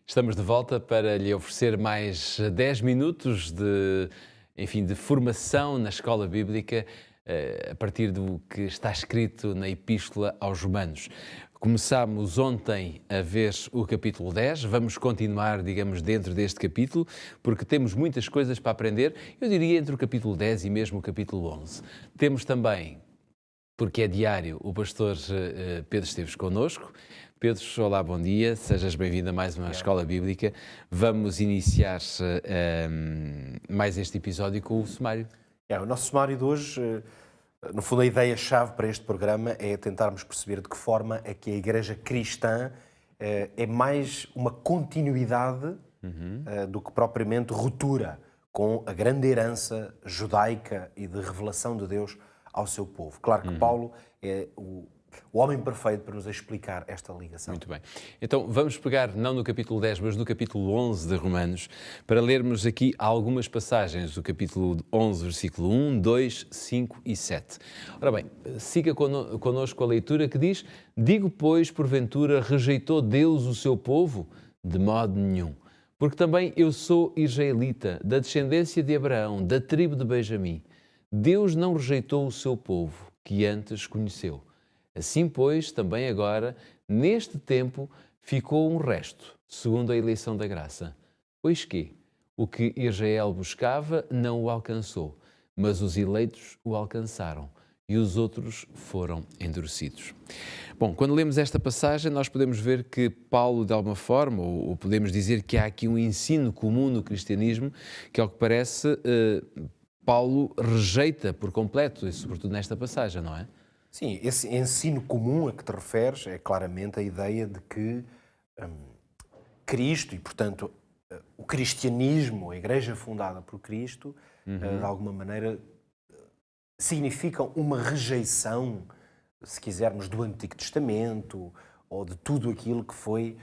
Estamos de volta para lhe oferecer mais 10 minutos de formação na escola bíblica, a partir do que está escrito na Epístola aos Romanos. Começámos ontem a ver o capítulo 10, vamos continuar, digamos, dentro deste capítulo, porque temos muitas coisas para aprender, eu diria entre o capítulo 10 e mesmo o capítulo 11. Temos também, porque é diário, o pastor Pedro Esteves connosco. Pedro, olá, bom dia, sejas bem-vindo a mais uma Escola Bíblica. Vamos iniciar mais este episódio com o sumário. O nosso sumário de hoje, no fundo, a ideia-chave para este programa é tentarmos perceber de que forma é que a Igreja cristã é mais uma continuidade do que propriamente ruptura com a grande herança judaica e de revelação de Deus ao seu povo. Claro que Paulo é o homem perfeito para nos explicar esta ligação. Muito bem. Então vamos pegar, não no capítulo 10, mas no capítulo 11 de Romanos, para lermos aqui algumas passagens do capítulo 11, versículo 1, 2, 5 e 7. Ora bem, siga connosco a leitura que diz: Digo, pois, porventura, rejeitou Deus o seu povo? De modo nenhum. Porque também eu sou israelita, da descendência de Abraão, da tribo de Benjamim. Deus não rejeitou o seu povo, que antes conheceu. Assim, pois, também agora, neste tempo, ficou um resto, segundo a eleição da graça. Pois que o que Israel buscava não o alcançou, mas os eleitos o alcançaram e os outros foram endurecidos. Bom, quando lemos esta passagem, nós podemos ver que Paulo, de alguma forma, ou podemos dizer que há aqui um ensino comum no cristianismo, que, ao que parece, Paulo rejeita por completo, e sobretudo nesta passagem, não é? Sim, esse ensino comum a que te referes é claramente a ideia de que Cristo e, portanto, o cristianismo, a Igreja fundada por Cristo, de alguma maneira, significam uma rejeição, se quisermos, do Antigo Testamento ou de tudo aquilo que foi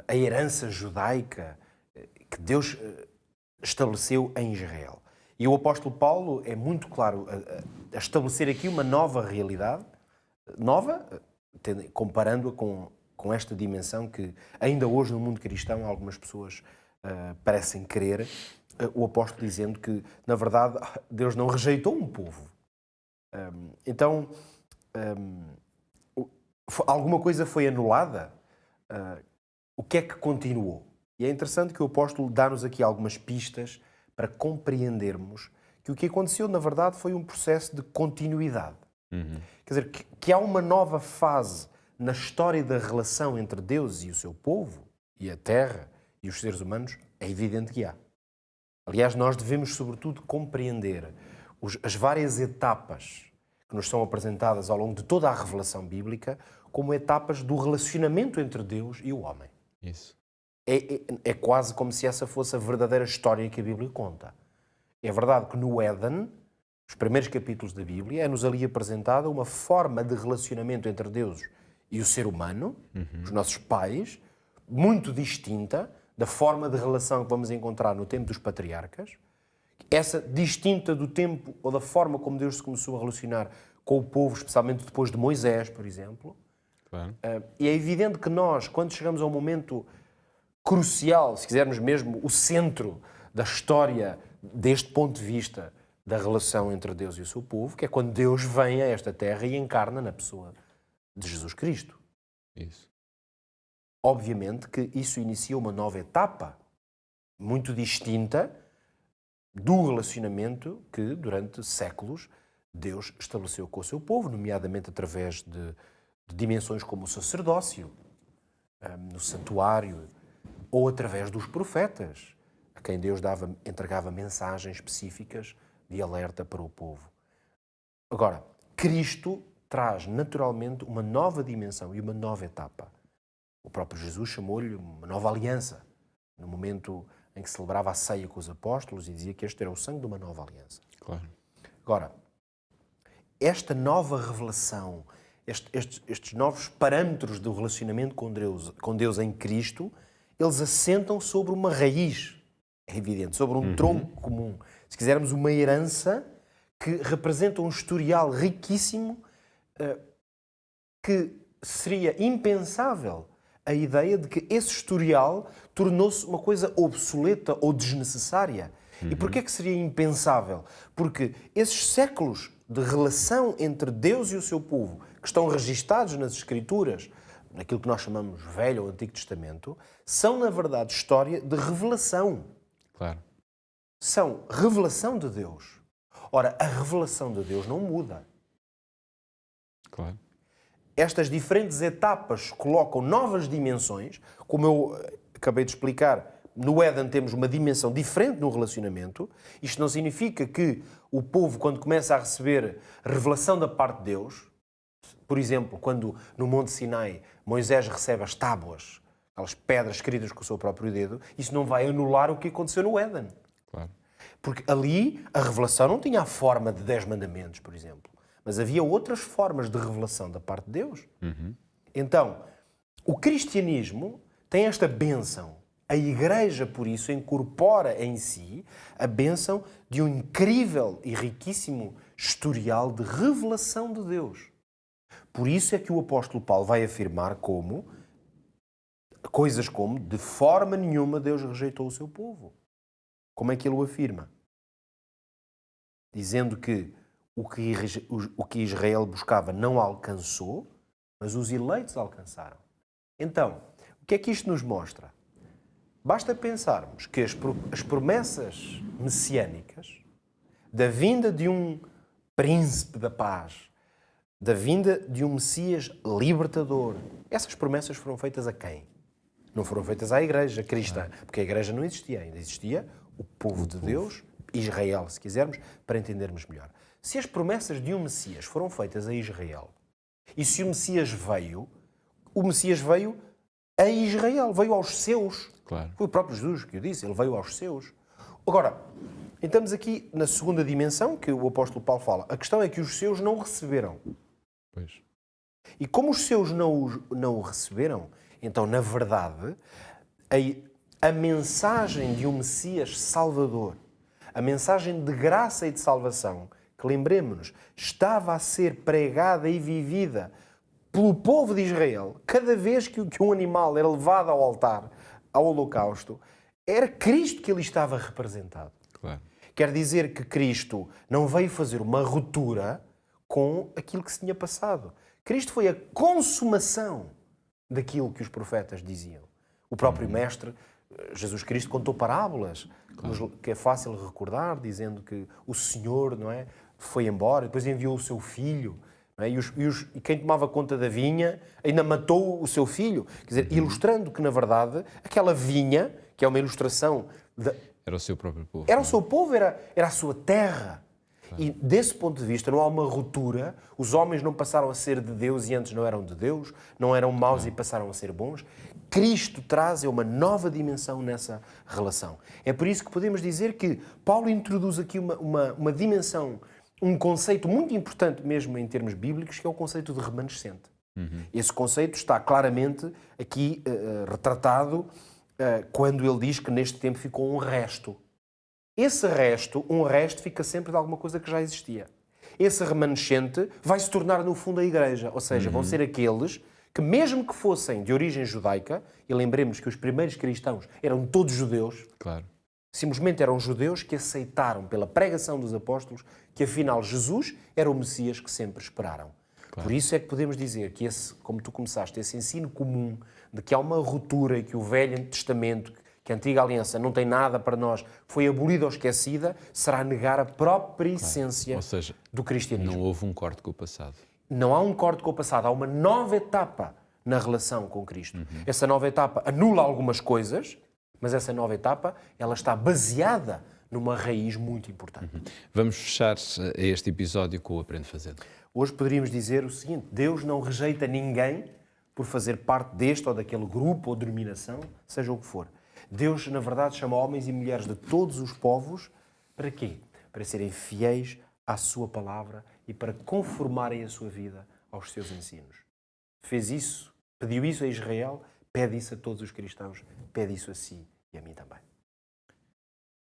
a herança judaica que Deus estabeleceu em Israel. E o apóstolo Paulo é muito claro a estabelecer aqui uma nova realidade, nova, comparando-a com esta dimensão que ainda hoje no mundo cristão algumas pessoas parecem querer, o apóstolo dizendo que, na verdade, Deus não rejeitou um povo. Então, alguma coisa foi anulada, o que é que continuou? E é interessante que o apóstolo dá-nos aqui algumas pistas para compreendermos que o que aconteceu, na verdade, foi um processo de continuidade. Quer dizer, que há uma nova fase na história da relação entre Deus e o seu povo, e a terra e os seres humanos, é evidente que há. Aliás, nós devemos, sobretudo, compreender as várias etapas que nos são apresentadas ao longo de toda a revelação bíblica como etapas do relacionamento entre Deus e o homem. Isso. É quase como se essa fosse a verdadeira história que a Bíblia conta. É verdade que no Éden, os primeiros capítulos da Bíblia, é-nos ali apresentada uma forma de relacionamento entre Deus e o ser humano, os nossos pais, muito distinta da forma de relação que vamos encontrar no tempo dos patriarcas, essa distinta do tempo ou da forma como Deus se começou a relacionar com o povo, especialmente depois de Moisés, por exemplo. Claro. E é evidente que nós, quando chegamos a um momento crucial, se quisermos mesmo, o centro da história deste ponto de vista da relação entre Deus e o seu povo, que é quando Deus vem a esta terra e encarna na pessoa de Jesus Cristo. Isso. Obviamente que isso inicia uma nova etapa, muito distinta do relacionamento que, durante séculos, Deus estabeleceu com o seu povo, nomeadamente através de dimensões como o sacerdócio, no santuário, ou através dos profetas, a quem Deus entregava mensagens específicas de alerta para o povo. Agora, Cristo traz naturalmente uma nova dimensão e uma nova etapa. O próprio Jesus chamou-lhe uma nova aliança, no momento em que celebrava a ceia com os apóstolos e dizia que este era o sangue de uma nova aliança. Claro. Agora, esta nova revelação, estes novos parâmetros do relacionamento com Deus em Cristo, eles assentam sobre uma raiz, é evidente, sobre um tronco comum. Se quisermos, uma herança que representa um historial riquíssimo que seria impensável a ideia de que esse historial tornou-se uma coisa obsoleta ou desnecessária. E porquê é que seria impensável? Porque esses séculos de relação entre Deus e o seu povo, que estão registados nas Escrituras, naquilo que nós chamamos Velho ou Antigo Testamento, são, na verdade, história de revelação. Claro. São revelação de Deus. Ora, a revelação de Deus não muda. Claro. Estas diferentes etapas colocam novas dimensões, como eu acabei de explicar. No Éden temos uma dimensão diferente no relacionamento. Isto não significa que o povo, quando começa a receber revelação da parte de Deus, por exemplo, quando no Monte Sinai Moisés recebe as tábuas, aquelas pedras escritas com o seu próprio dedo, isso não vai anular o que aconteceu no Éden. Claro. Porque ali a revelação não tinha a forma de 10 mandamentos, por exemplo. Mas havia outras formas de revelação da parte de Deus. Então, o cristianismo tem esta bênção. A Igreja, por isso, incorpora em si a bênção de um incrível e riquíssimo historial de revelação de Deus. Por isso é que o apóstolo Paulo vai afirmar coisas como de forma nenhuma Deus rejeitou o seu povo. Como é que ele o afirma? Dizendo que o que Israel buscava não alcançou, mas os eleitos alcançaram. Então, o que é que isto nos mostra? Basta pensarmos que as promessas messiânicas da vinda de um príncipe da paz, da vinda de um Messias libertador, essas promessas foram feitas a quem? Não foram feitas à Igreja cristã, porque a Igreja não existia ainda. Existia o povo de Deus, Israel, se quisermos, para entendermos melhor. Se as promessas de um Messias foram feitas a Israel, e se o Messias veio a Israel, veio aos seus. Claro. Foi o próprio Jesus que o disse, ele veio aos seus. Agora, estamos aqui na segunda dimensão que o apóstolo Paulo fala. A questão é que os seus não o receberam. Pois. E como os seus não o receberam, então, na verdade, a mensagem de um Messias Salvador, a mensagem de graça e de salvação, que lembremos-nos, estava a ser pregada e vivida pelo povo de Israel, cada vez que um animal era levado ao altar, ao holocausto, era Cristo que ali estava representado. Claro. Quer dizer que Cristo não veio fazer uma ruptura com aquilo que se tinha passado. Cristo foi a consumação daquilo que os profetas diziam. O próprio Mestre, Jesus Cristo, contou parábolas, que é fácil recordar, dizendo que o Senhor, não é, foi embora, depois enviou o seu filho, não é? E quem tomava conta da vinha ainda matou o seu filho. Quer dizer, ilustrando que, na verdade, aquela vinha, que é uma ilustração... Era o seu próprio povo. Era o seu povo, era a sua terra. Claro. E desse ponto de vista não há uma ruptura. Os homens não passaram a ser de Deus e antes não eram de Deus, não eram maus e passaram a ser bons. Cristo traz uma nova dimensão nessa relação. É por isso que podemos dizer que Paulo introduz aqui uma dimensão, um conceito muito importante mesmo em termos bíblicos, que é o conceito de remanescente. Esse conceito está claramente aqui retratado quando ele diz que neste tempo ficou um resto. Esse resto, um resto, fica sempre de alguma coisa que já existia. Esse remanescente vai se tornar, no fundo, a Igreja. Ou seja, vão ser aqueles que, mesmo que fossem de origem judaica, e lembremos que os primeiros cristãos eram todos judeus, Claro. simplesmente eram judeus que aceitaram pela pregação dos apóstolos que, afinal, Jesus era o Messias que sempre esperaram. Claro. Por isso é que podemos dizer que esse, como tu começaste, esse ensino comum de que há uma ruptura e que o Velho Testamento, que a Antiga Aliança não tem nada para nós, foi abolida ou esquecida, será negar a própria essência, Ou seja, do cristianismo. não houve um corte com o passado. Não há um corte com o passado, há uma nova etapa na relação com Cristo. Essa nova etapa anula algumas coisas, mas essa nova etapa ela está baseada numa raiz muito importante. Vamos fechar este episódio com o Aprende Fazendo. Hoje poderíamos dizer o seguinte: Deus não rejeita ninguém por fazer parte deste ou daquele grupo ou denominação, seja o que for. Deus, na verdade, chama homens e mulheres de todos os povos para quê? Para serem fiéis à sua palavra e para conformarem a sua vida aos seus ensinos. Fez isso, pediu isso a Israel, pede isso a todos os cristãos, pede isso a si e a mim também.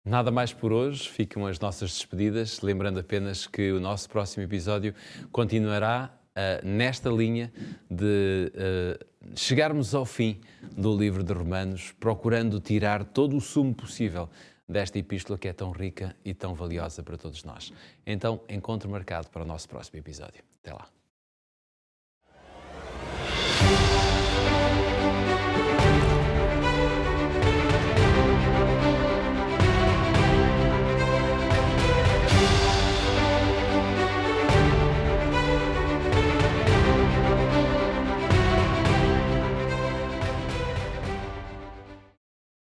Nada mais por hoje, ficam as nossas despedidas, lembrando apenas que o nosso próximo episódio continuará nesta linha de chegarmos ao fim do livro de Romanos, procurando tirar todo o sumo possível desta epístola que é tão rica e tão valiosa para todos nós. Então, encontro marcado para o nosso próximo episódio. Até lá.